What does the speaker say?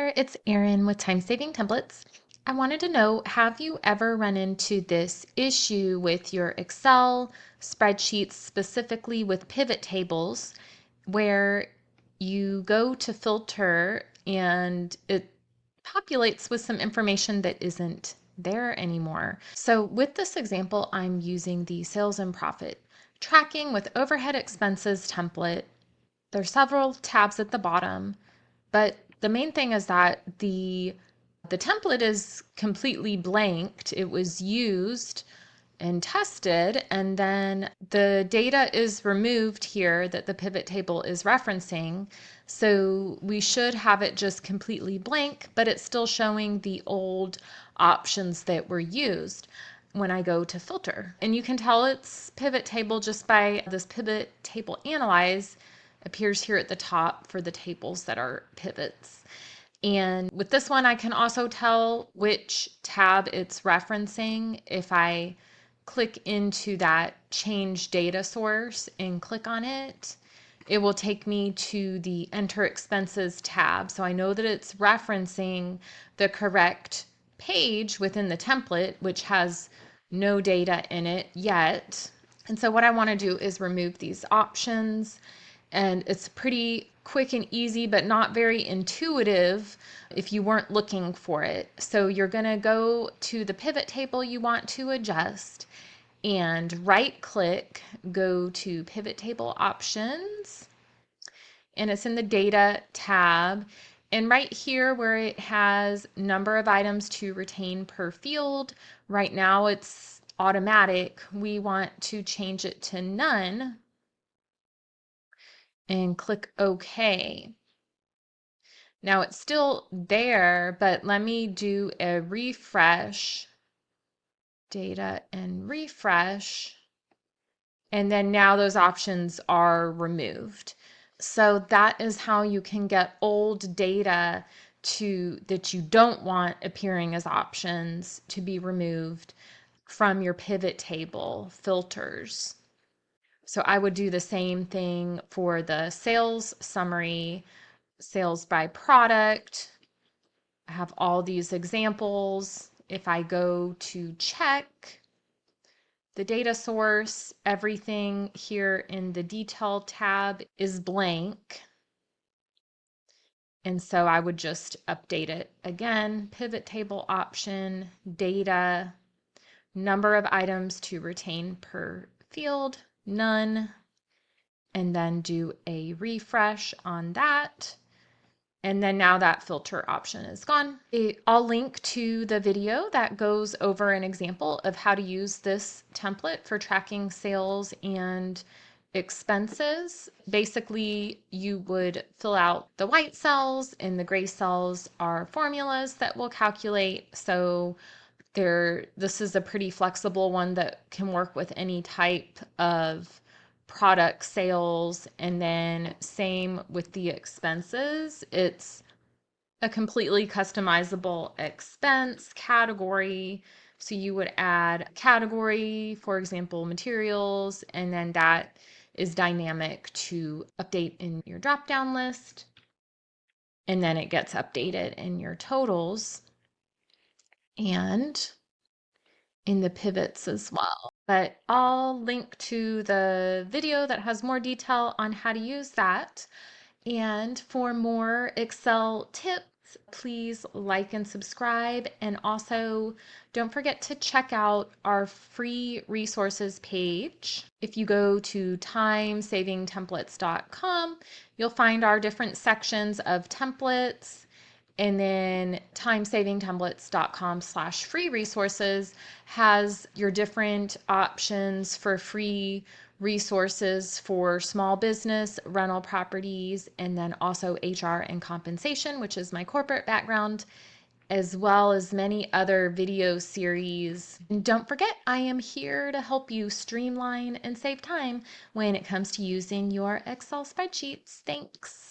there, it's Erin with Time Saving Templates. I wanted to know, have you ever run into this issue with your Excel spreadsheets, specifically with pivot tables, where you go to filter and it populates with some information that isn't there anymore? So with this example, I'm using the sales and profit tracking with overhead expenses template. There's several tabs at the bottom. But the main thing is that the template is completely blanked. It was used and tested, and then the data is removed here that the pivot table is referencing. So we should have it just completely blank, but it's still showing the old options that were used when I go to filter. And you can tell it's pivot table just by this pivot table analyze appears here at the top for the tables that are pivots. And with this one, I can also tell which tab it's referencing. If I click into that change data source and click on it, it will take me to the enter expenses tab. So I know that it's referencing the correct page within the template, which has no data in it yet. And so what I want to do is remove these options, and it's pretty quick and easy, but not very intuitive if you weren't looking for it. So you're going to go to the pivot table you want to adjust and right click, go to pivot table options, and it's in the data tab. And right here where it has number of items to retain per field, right now it's automatic. We want to change it to none and click OK. Now it's still there, but let me do a refresh, data and refresh. And then now those options are removed. So that is how you can get old data that you don't want appearing as options to be removed from your pivot table filters. So I would do the same thing for the sales summary, sales by product. I have all these examples. If I go to check the data source, everything here in the detail tab is blank. And so I would just update it again, pivot table option, data, number of items to retain per field, none, and then do a refresh on that. And then now that filter option is gone. I'll link to the video that goes over an example of how to use this template for tracking sales and expenses. Basically, you would fill out the white cells and the gray cells are formulas that will calculate. So this is a pretty flexible one that can work with any type of product sales. And then same with the expenses. It's a completely customizable expense category. So you would add category, for example, materials, and then that is dynamic to update in your drop-down list. And then it gets updated in your totals and in the pivots as well. But I'll link to the video that has more detail on how to use that. And for more Excel tips, please like and subscribe. And also don't forget to check out our free resources page. If you go to timesavingtemplates.com, you'll find our different sections of templates. And then timesavingtemplates.com/free resources has your different options for free resources for small business, rental properties, and then also HR and compensation, which is my corporate background, as well as many other video series. And don't forget, I am here to help you streamline and save time when it comes to using your Excel spreadsheets. Thanks.